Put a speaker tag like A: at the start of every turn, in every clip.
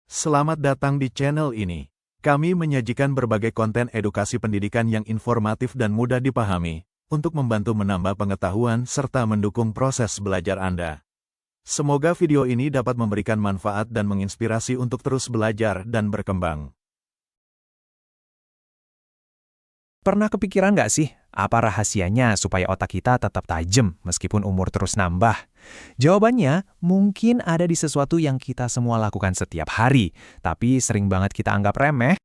A: Selamat datang di channel ini. Kami menyajikan berbagai konten edukasi pendidikan yang informatif dan mudah dipahami, untuk membantu menambah pengetahuan serta mendukung proses belajar Anda. Semoga video ini dapat memberikan manfaat dan menginspirasi untuk terus belajar dan berkembang.
B: Pernah kepikiran nggak sih, apa rahasianya supaya otak kita tetap tajam meskipun umur terus nambah? Jawabannya mungkin ada di sesuatu yang kita semua lakukan setiap hari, tapi sering banget kita anggap remeh.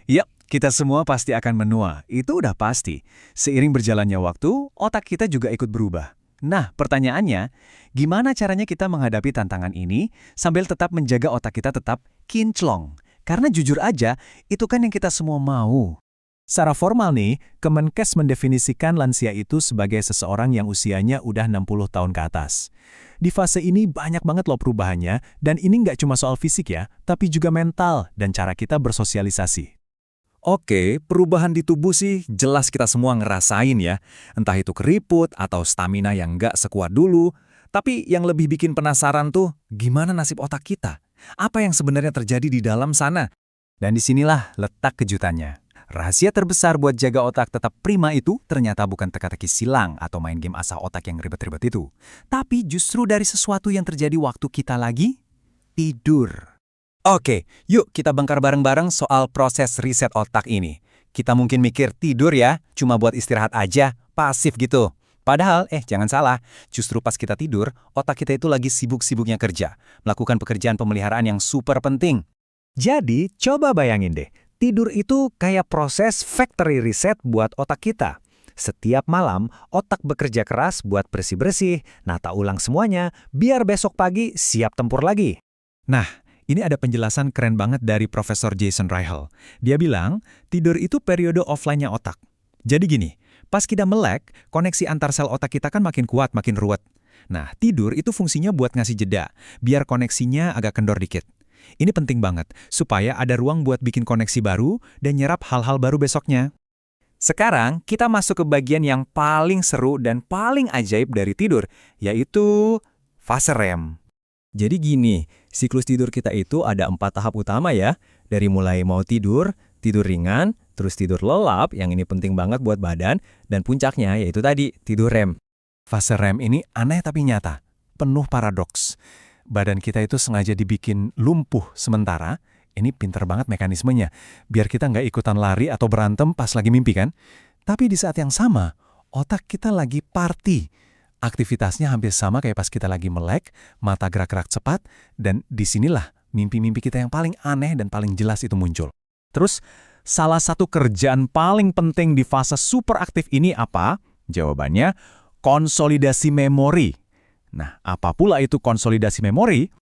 B: Yap, kita semua pasti akan menua, itu udah pasti. Seiring berjalannya waktu, otak kita juga ikut berubah. Nah, pertanyaannya, gimana caranya kita menghadapi tantangan ini sambil tetap menjaga otak kita tetap kinclong? Karena jujur aja, itu kan yang kita semua mau. Secara formal nih, Kemenkes mendefinisikan lansia itu sebagai seseorang yang usianya udah 60 tahun ke atas. Di fase ini banyak banget loh perubahannya, dan ini nggak cuma soal fisik ya, tapi juga mental dan cara kita bersosialisasi. Oke, perubahan di tubuh sih jelas kita semua ngerasain ya, entah itu keriput atau stamina yang nggak sekuat dulu. Tapi yang lebih bikin penasaran tuh, gimana nasib otak kita? Apa yang sebenarnya terjadi di dalam sana? Dan disinilah letak kejutannya. Rahasia terbesar buat jaga otak tetap prima itu ternyata bukan teka-teki silang atau main game asah otak yang ribet-ribet itu. Tapi justru dari sesuatu yang terjadi waktu kita lagi tidur. Oke, yuk kita bongkar bareng-bareng soal proses riset otak ini. Kita mungkin mikir tidur ya, cuma buat istirahat aja, pasif gitu. Padahal, jangan salah, justru pas kita tidur, otak kita itu lagi sibuk-sibuknya kerja, melakukan pekerjaan pemeliharaan yang super penting. Jadi, coba bayangin deh, tidur itu kayak proses factory reset buat otak kita. Setiap malam, otak bekerja keras buat bersih-bersih, nata ulang semuanya, biar besok pagi siap tempur lagi. Nah, ini ada penjelasan keren banget dari Profesor Jason Rahel. Dia bilang, tidur itu periode offline-nya otak. Jadi gini, pas kita melek, koneksi antar sel otak kita kan makin kuat, makin ruwet. Nah, tidur itu fungsinya buat ngasih jeda, biar koneksinya agak kendor dikit. Ini penting banget, supaya ada ruang buat bikin koneksi baru dan nyerap hal-hal baru besoknya. Sekarang, kita masuk ke bagian yang paling seru dan paling ajaib dari tidur, yaitu fase REM. Jadi gini, siklus tidur kita itu ada 4 tahap utama ya. Dari mulai mau tidur, tidur ringan, terus tidur lelap, yang ini penting banget buat badan, dan puncaknya yaitu tadi, tidur REM. Fase REM ini aneh tapi nyata, penuh paradoks. Badan kita itu sengaja dibikin lumpuh sementara, ini pinter banget mekanismenya, biar kita nggak ikutan lari atau berantem pas lagi mimpi kan. Tapi di saat yang sama, otak kita lagi party. Aktivitasnya hampir sama kayak pas kita lagi melek, mata gerak-gerak cepat, dan disinilah mimpi-mimpi kita yang paling aneh dan paling jelas itu muncul. Terus, salah satu kerjaan paling penting di fase super aktif ini apa? Jawabannya, konsolidasi memori. Nah, apa pula itu konsolidasi memori?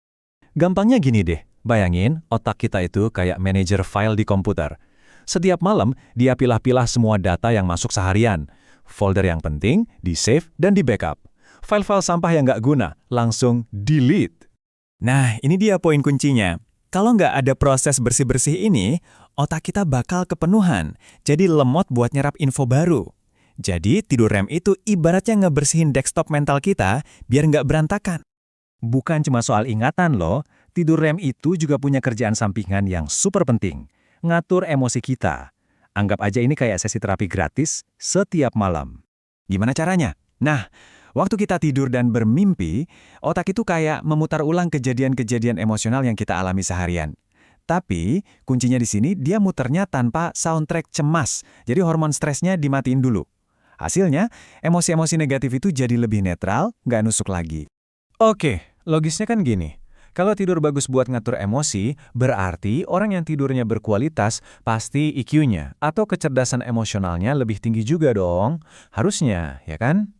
B: Gampangnya gini deh, bayangin otak kita itu kayak manajer file di komputer. Setiap malam, dia pilah-pilah semua data yang masuk seharian. Folder yang penting, di-save dan di-backup. File-file sampah yang nggak guna, langsung delete. Nah, ini dia poin kuncinya. Kalau nggak ada proses bersih-bersih ini, otak kita bakal kepenuhan, jadi lemot buat nyerap info baru. Jadi, tidur REM itu ibaratnya ngebersihin desktop mental kita biar nggak berantakan. Bukan cuma soal ingatan loh, tidur REM itu juga punya kerjaan sampingan yang super penting. Ngatur emosi kita. Anggap aja ini kayak sesi terapi gratis setiap malam. Gimana caranya? Nah, waktu kita tidur dan bermimpi, otak itu kayak memutar ulang kejadian-kejadian emosional yang kita alami seharian. Tapi, kuncinya di sini dia muternya tanpa soundtrack cemas, jadi hormon stresnya dimatiin dulu. Hasilnya, emosi-emosi negatif itu jadi lebih netral, nggak nusuk lagi. Oke, logisnya kan gini. Kalau tidur bagus buat ngatur emosi, berarti orang yang tidurnya berkualitas pasti IQ-nya atau kecerdasan emosionalnya lebih tinggi juga dong. Harusnya, ya kan?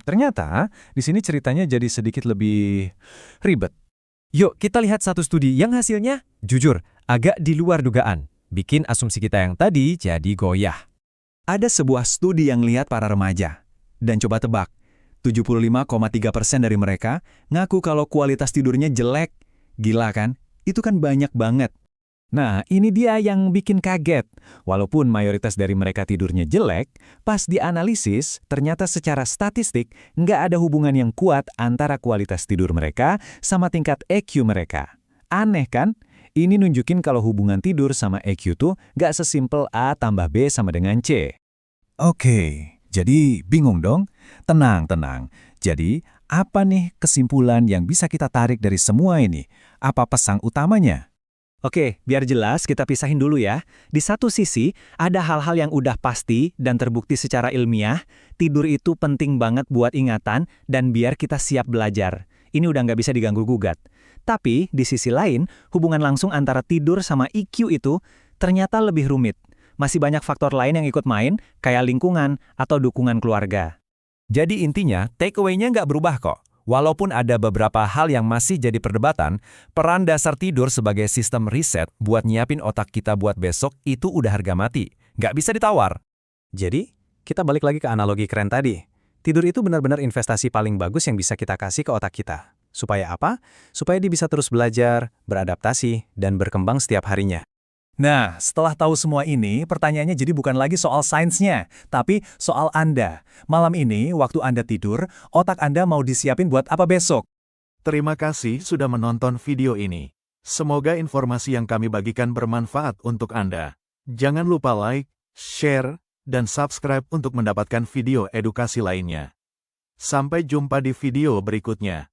B: Ternyata di sini ceritanya jadi sedikit lebih ribet. Yuk, kita lihat satu studi yang hasilnya, jujur, agak di luar dugaan. Bikin asumsi kita yang tadi jadi goyah. Ada sebuah studi yang lihat para remaja. Dan coba tebak, 75,3% dari mereka ngaku kalau kualitas tidurnya jelek. Gila kan? Itu kan banyak banget. Nah, ini dia yang bikin kaget. Walaupun mayoritas dari mereka tidurnya jelek, pas dianalisis, ternyata secara statistik nggak ada hubungan yang kuat antara kualitas tidur mereka sama tingkat EQ mereka. Aneh kan? Ini nunjukin kalau hubungan tidur sama EQ tuh nggak sesimpel A tambah B sama dengan C.
C: Oke, jadi bingung dong? Tenang, tenang. Jadi, apa nih kesimpulan yang bisa kita tarik dari semua ini? Apa pesan utamanya?
B: Oke, biar jelas kita pisahin dulu ya. Di satu sisi, ada hal-hal yang udah pasti dan terbukti secara ilmiah, tidur itu penting banget buat ingatan dan biar kita siap belajar. Ini udah nggak bisa diganggu-gugat. Tapi, di sisi lain, hubungan langsung antara tidur sama EQ itu ternyata lebih rumit. Masih banyak faktor lain yang ikut main, kayak lingkungan atau dukungan keluarga.
D: Jadi intinya, takeaway-nya nggak berubah kok. Walaupun ada beberapa hal yang masih jadi perdebatan, peran dasar tidur sebagai sistem riset buat nyiapin otak kita buat besok itu udah harga mati. Nggak bisa ditawar.
E: Jadi, kita balik lagi ke analogi keren tadi. Tidur itu benar-benar investasi paling bagus yang bisa kita kasih ke otak kita. Supaya apa? Supaya dia bisa terus belajar, beradaptasi, dan berkembang setiap harinya.
C: Nah, setelah tahu semua ini, pertanyaannya jadi bukan lagi soal sainsnya, tapi soal Anda. Malam ini, waktu Anda tidur, otak Anda mau disiapin buat apa besok?
A: Terima kasih sudah menonton video ini. Semoga informasi yang kami bagikan bermanfaat untuk Anda. Jangan lupa like, share, dan subscribe untuk mendapatkan video edukasi lainnya. Sampai jumpa di video berikutnya.